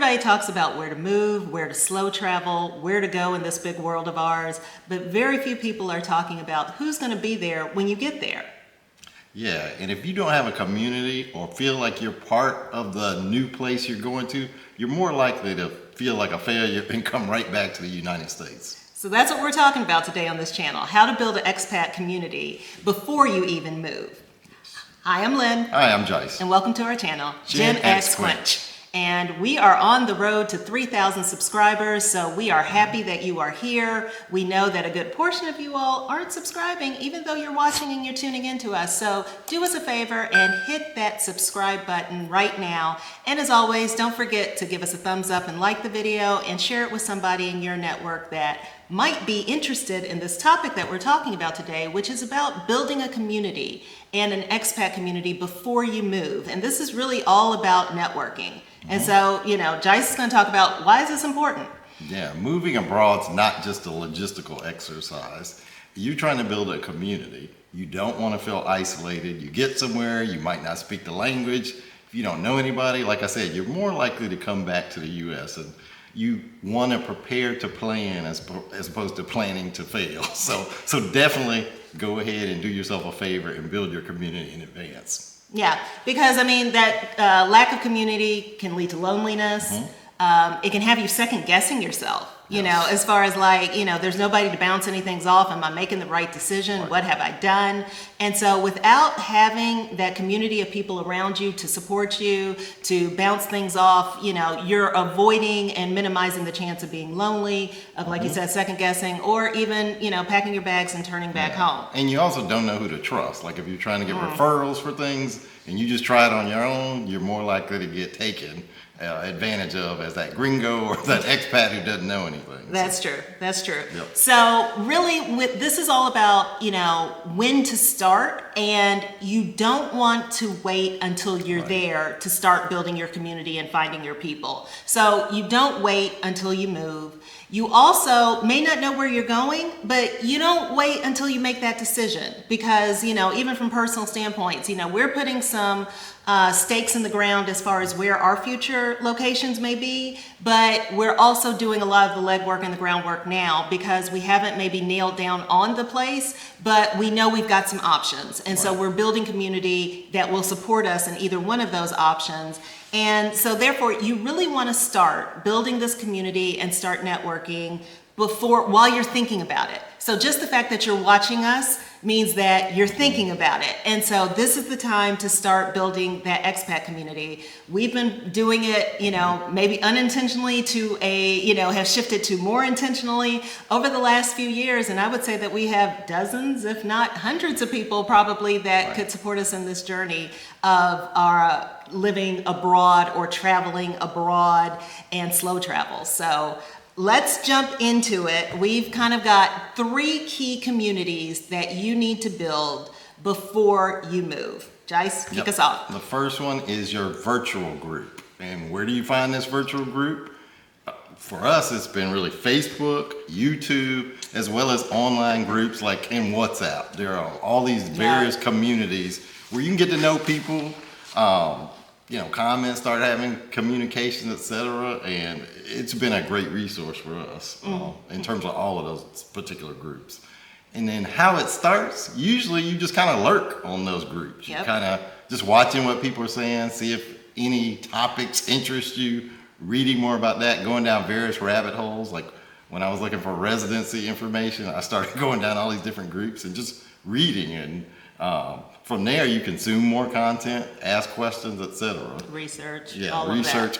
Everybody talks about where to move, where to slow travel, where to go in this big world of ours, but very few people are talking about who's going to be there when you get there. Yeah, and if you don't have a community or feel like you're part of the new place you're going to, you're more likely to feel like a failure and come right back to the United States. So that's what we're talking about today on this channel, how to build an expat community before you even move. Hi, I'm Lynn. Hi, I'm Jice. And welcome to our channel, GenX Quench. And we are on the road to 3,000 subscribers, so we are happy that you are here. We know that a good portion of you all aren't subscribing, even though you're watching and you're tuning into us. So do us a favor and hit that subscribe button right now. And as always, don't forget to give us a thumbs up and like the video and share it with somebody in your network that might be interested in this topic that we're talking about today, which is about building a community and an expat community before you move. And this is really all about networking. And so, Jice is going to talk about why is this important? Yeah, moving abroad is not just a logistical exercise. You're trying to build a community. You don't want to feel isolated. You get somewhere, you might not speak the language. If you don't know anybody, like I said, you're more likely to come back to the U.S. and you want to prepare to plan as opposed to planning to fail. So definitely go ahead and do yourself a favor and build your community in advance. Yeah, because that lack of community can lead to loneliness. It can have you second guessing yourself, as far as there's nobody to bounce anything off. Am I making the right decision? Right. What have I done? And so without having that community of people around you to support you, to bounce things off, you're avoiding and minimizing the chance of being lonely, of like you said, second guessing, or even, packing your bags and turning back home. And you also don't know who to trust. Like if you're trying to get referrals for things and you just try it on your own, you're more likely to get taken advantage of as that gringo or that expat who doesn't know anything. That's true. Yep. So really, this is all about, when to start, and you don't want to wait until you're there to start building your community and finding your people. So you don't wait until you move. You also may not know where you're going, but you don't wait until you make that decision because, even from personal standpoints, we're putting some stakes in the ground as far as where our future locations may be, but we're also doing a lot of the legwork and the groundwork now because we haven't maybe nailed down on the place, but we know we've got some options. And so we're building community that will support us in either one of those options. And so therefore, you really want to start building this community and start networking while you're thinking about it. So just the fact that you're watching us means that you're thinking about it. And so this is the time to start building that expat community. We've been doing it, maybe unintentionally to have shifted to more intentionally over the last few years. And I would say that we have dozens, if not hundreds of people probably that could support us in this journey of our living abroad or traveling abroad and slow travel. So let's jump into it. We've kind of got 3 key communities that you need to build before you move. Jice, kick us off. The first one is your virtual group. And where do you find this virtual group? For us, it's been really Facebook, YouTube, as well as online groups like in WhatsApp. There are all these various communities where you can get to know people, comments, start having communication, etc. And it's been a great resource for us in terms of all of those particular groups. And then how it starts, usually you just kind of lurk on those groups. You kind of just watching what people are saying, see if any topics interest you, reading more about that, going down various rabbit holes. Like when I was looking for residency information, I started going down all these different groups and just reading. And from there, you consume more content, ask questions, etc. Research,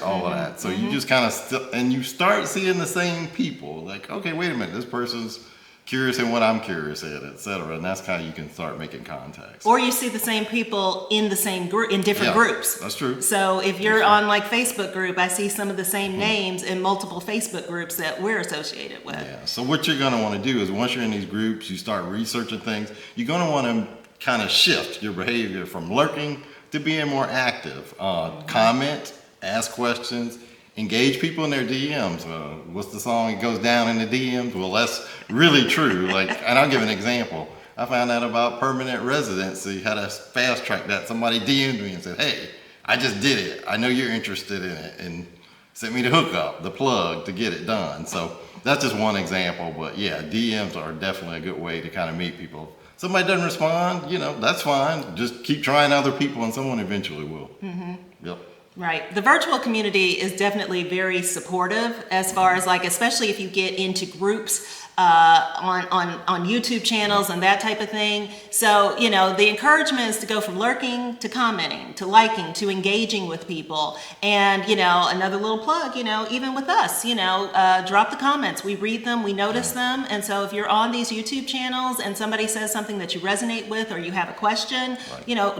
all of that. So you just kind of and you start seeing the same people. Like, okay, wait a minute, this person's curious in what I'm curious in, etc. And that's how you can start making contacts. Or you see the same people in the same group, in different groups. That's true. So if you're on Facebook group, I see some of the same names in multiple Facebook groups that we're associated with. Yeah. So what you're going to want to do is once you're in these groups, you start researching things. You're going to want to kind of shift your behavior from lurking to being more active. Comment, ask questions, engage people in their DMs. What's the song? It goes down in the DMs. Well, that's really true. And I'll give an example. I found out about permanent residency, how to fast track that. Somebody DM'd me and said, "Hey, I just did it. I know you're interested in it." And sent me the hookup, the plug to get it done. So that's just one example. But yeah, DMs are definitely a good way to kind of meet people. Somebody doesn't respond, that's fine. Just keep trying other people and someone eventually will. Yep. Right. The virtual community is definitely very supportive as far as especially if you get into groups on YouTube channels and that type of thing. So, the encouragement is to go from lurking to commenting to liking to engaging with people. And, another little plug, even with us, drop the comments. We read them, we notice them. And so if you're on these YouTube channels and somebody says something that you resonate with or you have a question,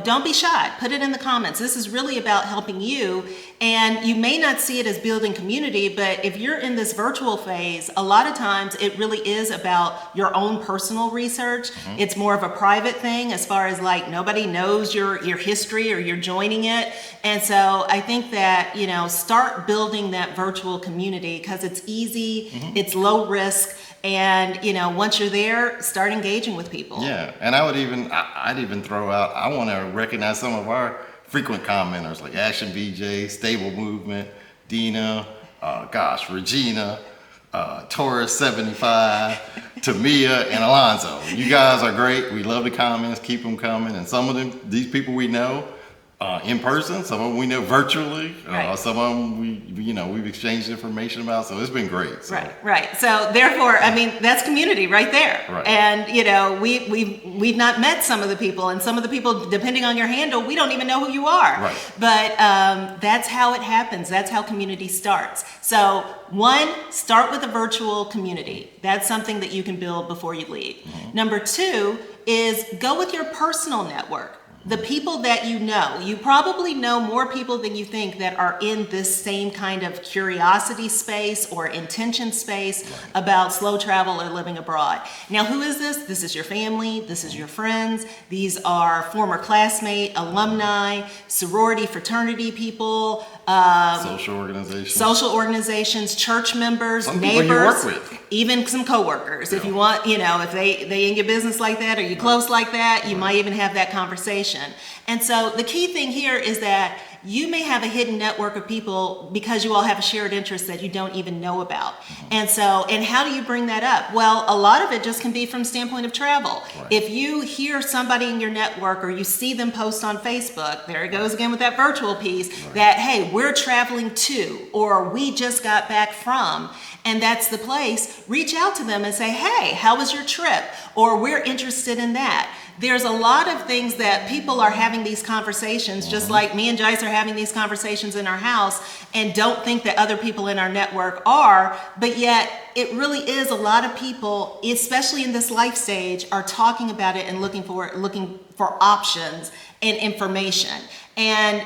don't be shy. Put it in the comments. This is really about helping you. And you may not see it as building community, but if you're in this virtual phase, a lot of times it really is about your own personal research. It's more of a private thing as far as nobody knows your history or you're joining it. And so I think that, start building that virtual community because it's easy, it's low risk. And, once you're there, start engaging with people. Yeah. And I'd even throw out, I want to recognize some of our frequent commenters like Action BJ, Stable Movement, Dina, Regina, Taurus 75, Tamia, and Alonzo. You guys are great. We love the comments. Keep them coming. And some of them, these people we know in person, some of them we know virtually, some of them we've exchanged information about. So it's been great. So. Right. So therefore, that's community right there. Right. And we've not met some of the people, and some of the people, depending on your handle, we don't even know who you are. Right. But that's how it happens. That's how community starts. So one, start with a virtual community. That's something that you can build before you leave. Number two is go with your personal network. The people that you probably know more people than you think that are in this same kind of curiosity space or intention space about slow travel or living abroad. Now, who is this? This is your family. This is your friends. These are former classmate, alumni, sorority, fraternity people, social organizations, church members, some neighbors, people you work with. Even some coworkers. If you want, if they in your business like that or you close like that, you might even have that conversation. And so the key thing here is that you may have a hidden network of people because you all have a shared interest that you don't even know about. And how do you bring that up? Well, a lot of it just can be from standpoint of travel. Right. If you hear somebody in your network or you see them post on Facebook, there it goes again with that virtual piece, that, hey, we're traveling to, or we just got back from, and that's the place, reach out to them and say, hey, how was your trip? Or we're interested in that. There's a lot of things that people are having these conversations, just like me and Jice are having these conversations in our house, and don't think that other people in our network are, but yet it really is a lot of people, especially in this life stage, are talking about it and looking for options and information. And,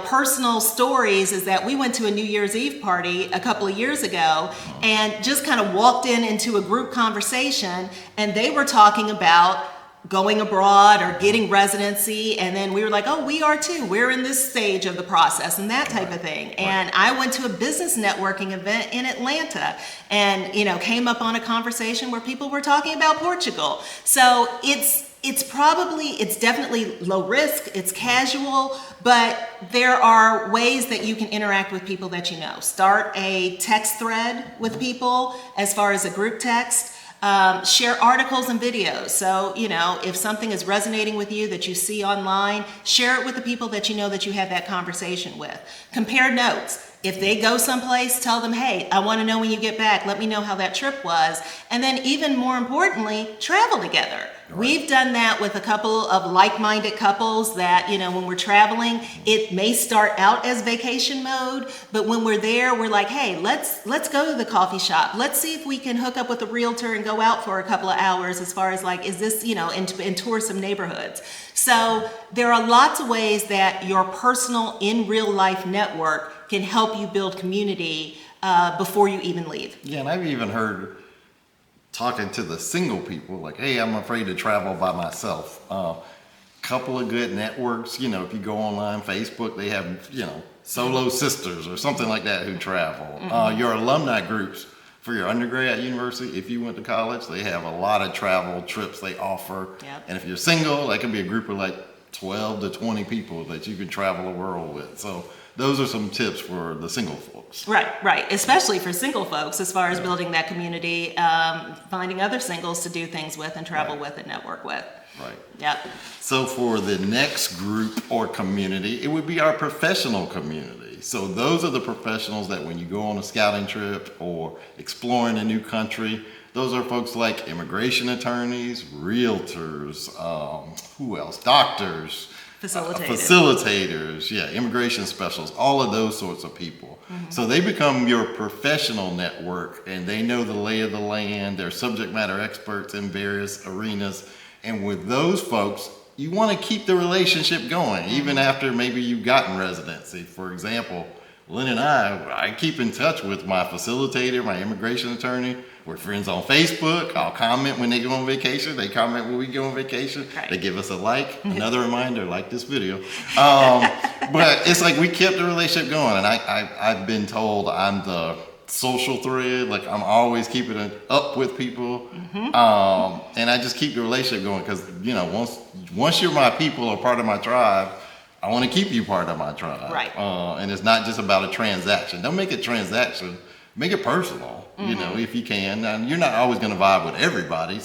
personal stories is that we went to a New Year's Eve party a couple of years ago and just kind of walked into a group conversation, and they were talking about going abroad or getting residency, and then we were like, oh, we are too. We're in this stage of the process and that type of thing. And I went to a business networking event in Atlanta and, came up on a conversation where people were talking about Portugal. So it's definitely low risk, it's casual, but there are ways that you can interact with people that you know. Start a text thread with people as far as a group text. Share articles and videos. So, if something is resonating with you that you see online, share it with the people that you know that you had that conversation with. Compare notes. If they go someplace, tell them, hey, I want to know when you get back. Let me know how that trip was. And then even more importantly, travel together. Right. We've done that with a couple of like-minded couples that, when we're traveling, it may start out as vacation mode, but when we're there, we're like, hey, let's go to the coffee shop. Let's see if we can hook up with a realtor and go out for a couple of hours as far as is this, and tour some neighborhoods. So there are lots of ways that your personal in real life network can help you build community before you even leave. Yeah, and I've even heard talking to the single people, like, hey, I'm afraid to travel by myself. Couple of good networks, if you go online, Facebook, they have, solo sisters or something like that who travel. Your alumni groups for your undergrad university, if you went to college, they have a lot of travel trips they offer. Yep. And if you're single, that can be a group of 12 to 20 people that you can travel the world with. So those are some tips for the single folks. Right. Especially for single folks, as far as building that community, finding other singles to do things with and travel with and network with. Right. Yep. So for the next group or community, it would be our professional community. So those are the professionals that when you go on a scouting trip or exploring a new country, those are folks like immigration attorneys, realtors, who else? Doctors, facilitators, immigration specialists, all of those sorts of people. So they become your professional network, and they know the lay of the land. They're subject matter experts in various arenas. And with those folks, you want to keep the relationship going, even after maybe you've gotten residency. For example, Lynne and I keep in touch with my facilitator, my immigration attorney. We're friends on Facebook. I'll comment when they go on vacation. They comment when we go on vacation. Right. They give us a like. Another reminder, like this video. But it's like we kept the relationship going. And I've been told I'm the social thread. Like I'm always keeping it up with people. And I just keep the relationship going because, once you're my people or part of my tribe, I want to keep you part of my tribe. Right. And it's not just about a transaction. Don't make it transaction. Make it personal, if you can. And you're not always going to vibe with everybody.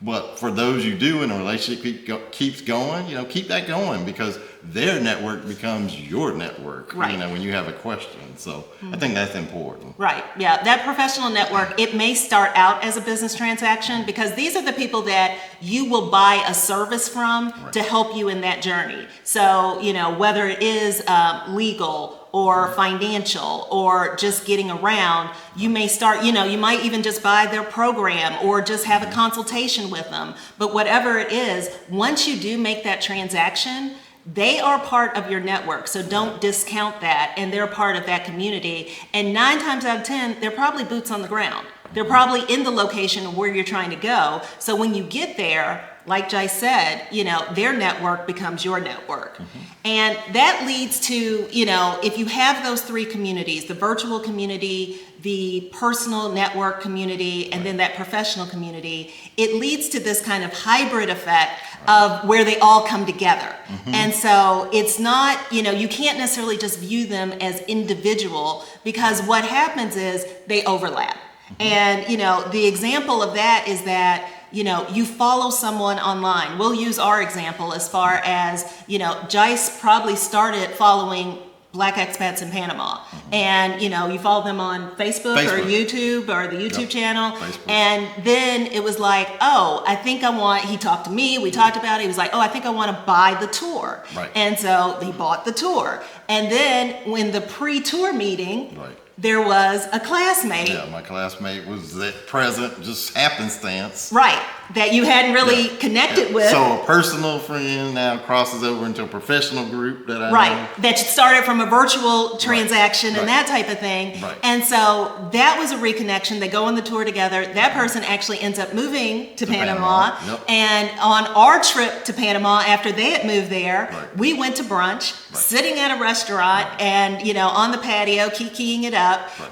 But for those you do and the relationship keeps going, keep that going because their network becomes your network, right. When you have a question. So I think that's important. Right. Yeah. That professional network, it may start out as a business transaction because these are the people that you will buy a service from to help you in that journey. So, whether it is legal or financial or just getting around, you may start, you might even just buy their program or just have a consultation with them. But whatever it is, once you do make that transaction, they are part of your network. So don't discount that. And they're part of that community. And 9 times out of 10, they're probably boots on the ground. They're probably in the location where you're trying to go. So when you get there, like Jice said, their network becomes your network. And that leads to, if you have those 3 communities, the virtual community, the personal network community, and then that professional community, it leads to this kind of hybrid effect of where they all come together. And so it's not, you can't necessarily just view them as individual because what happens is they overlap. And, the example of that is that, you follow someone online. We'll use our example as far as, Jice probably started following Black expats in Panama. And, you follow them on Facebook or YouTube or the YouTube channel. Facebook. And then it was like, he talked to me, we talked about it. He was like, I think I want to buy the tour. Right. And so he bought the tour. And then when the pre-tour meeting, there was a classmate. Yeah, my classmate was present, just happenstance. Right, that you hadn't really connected with. So a personal friend now crosses over into a professional group that I know. That started from a virtual transaction and that type of thing. Right. And so that was a reconnection. They go on the tour together. That person actually ends up moving to Panama. And on our trip to Panama, after they had moved there, we went to brunch, sitting at a restaurant and, on the patio, kikiing it up.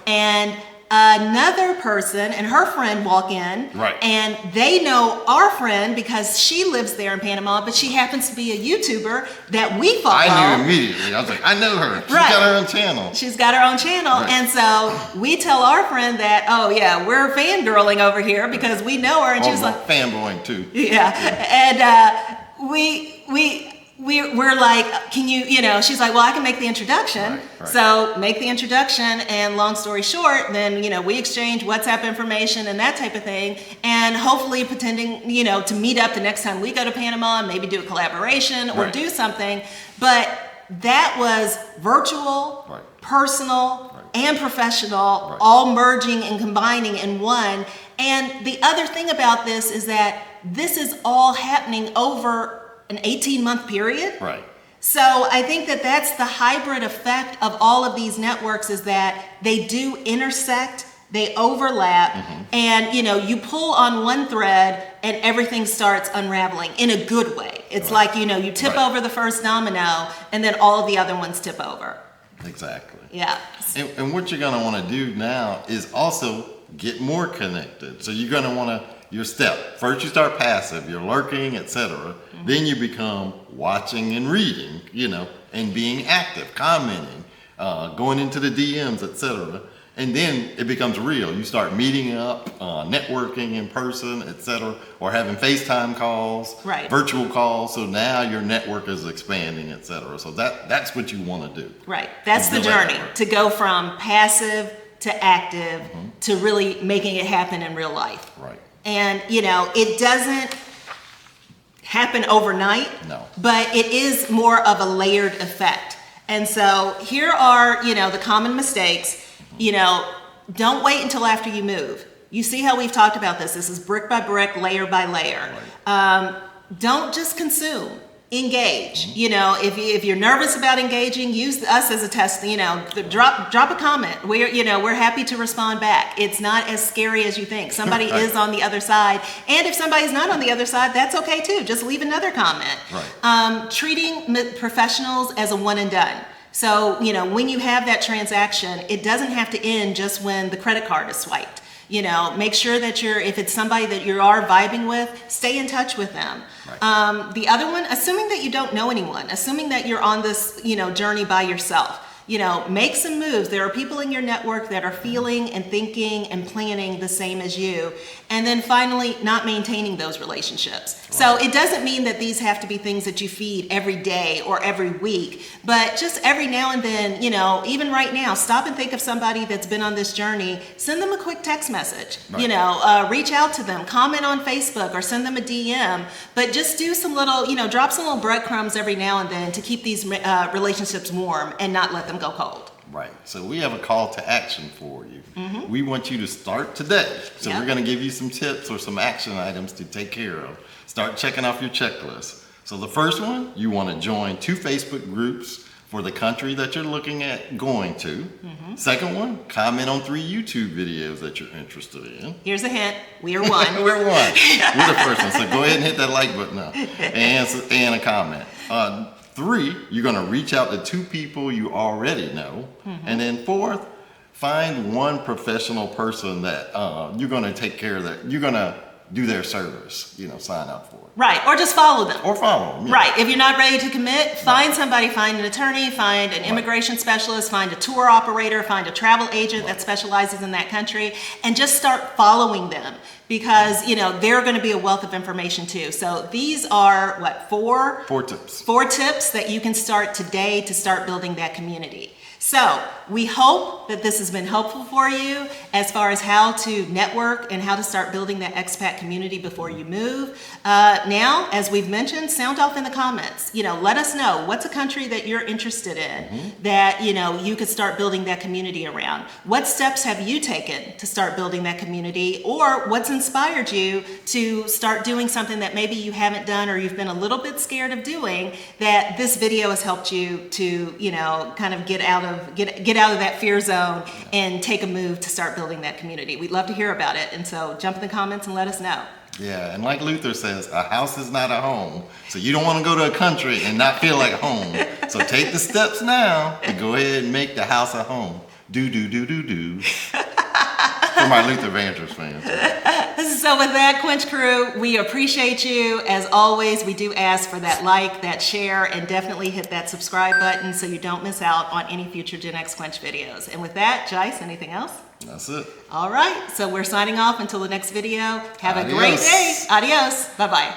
And another person and her friend walk in and they know our friend because she lives there in Panama, but she happens to be a YouTuber that we follow. I knew immediately. I was like, I know her. She's got her own channel. She's got her own channel. And so we tell our friend that, we're fangirling over here because we know her. And she was like, fanboying too. And we're like, can you, she's like, well, I can make the introduction. So make the introduction, and long story short, then, we exchange WhatsApp information and that type of thing, and hopefully pretending, to meet up the next time we go to Panama and maybe do a collaboration or do something. But that was virtual, personal, and professional, all merging and combining in one. And the other thing about this is that this is all happening over an 18-month period. So I think that that's the hybrid effect of all of these networks, is that they do intersect, they overlap, and you pull on one thread and everything starts unraveling in a good way. It's like, you tip over the first domino and then all of the other ones tip over. Exactly. Yeah. And what you're going to want to do now is also get more connected. So you're going to want to, your step, first you start passive, you're lurking, etc. Then you become watching and reading, and being active, commenting, going into the DMs, etc. And then it becomes real. You start meeting up, networking in person, etc., or having FaceTime calls, Right. virtual calls. So now your network is expanding, etc. So that's what you want to do. Right. That's the Build that journey, network. to go from passive to active to really making it happen in real life. Right. And, it doesn't happen overnight, No. but it is more of a layered effect. And so here are, the common mistakes. Don't wait until after you move. You see how we've talked about this. This is brick by brick, layer by layer. Right. Don't just consume. Engage. If you're nervous about engaging, use us as a test. Drop a comment. We're happy to respond back. It's not as scary as you think. Somebody Right. is on the other side, and if somebody's not on the other side, that's okay too. Just leave another comment. Right. Treating professionals as a one and done. So when you have that transaction, it doesn't have to end just when the credit card is swiped. Make sure that if it's somebody that you are vibing with, stay in touch with them. Right. The other one, assuming that you don't know anyone, assuming that you're on this, journey by yourself, make some moves. There are people in your network that are feeling and thinking and planning the same as you. And then finally, not maintaining those relationships. Right. So it doesn't mean that these have to be things that you feed every day or every week, but just every now and then, even right now, stop and think of somebody that's been on this journey, send them a quick text message, Right. Reach out to them, comment on Facebook or send them a DM, but just do some little, drop some little breadcrumbs every now and then to keep these relationships warm and not let them go cold. Right. So we have a call to action for you. Mm-hmm. We want you to start today. So Yep. we're going to give you some tips or some action items to take care of. Start checking off your checklist. So the first one, you want to join 2 Facebook groups for the country that you're looking at going to. Mm-hmm. Second one, comment on 3 YouTube videos that you're interested in. Here's a hint. We are one. We're one. We're the first one. So go ahead and hit that like button now and a comment. 3, you're going to reach out to 2 people you already know. Mm-hmm. And then 4th, find one professional person that you're going to take care of that. You're going to do their service, sign up for it. Right. Or just follow them. Or follow them. Yeah. Right. If you're not ready to commit, find somebody, find an attorney, find an immigration specialist, find a tour operator, find a travel agent that specializes in that country, and just start following them because, they're going to be a wealth of information too. So these are four 4 tips. 4 tips that you can start today to start building that community. So we hope that this has been helpful for you as far as how to network and how to start building that expat community before you move. Now, as we've mentioned, sound off in the comments. Let us know what's a country that you're interested in that, you could start building that community around. What steps have you taken to start building that community, or what's inspired you to start doing something that maybe you haven't done or you've been a little bit scared of doing that this video has helped you to, kind of get out of that fear zone and take a move to start building that community. We'd love to hear about it. And so jump in the comments and let us know. Yeah, and like Luther says, a house is not a home. So you don't want to go to a country and not feel like home. So take the steps now and go ahead and make the house a home. Do. For my Luther Vandross fans. So with that, Quench crew, we appreciate you. As always, we do ask for that like, that share, and definitely hit that subscribe button so you don't miss out on any future GenX Quench videos. And with that, Jice, anything else? That's it. All right, so we're signing off until the next video. Have a Adios. great day. Adios. Bye-bye.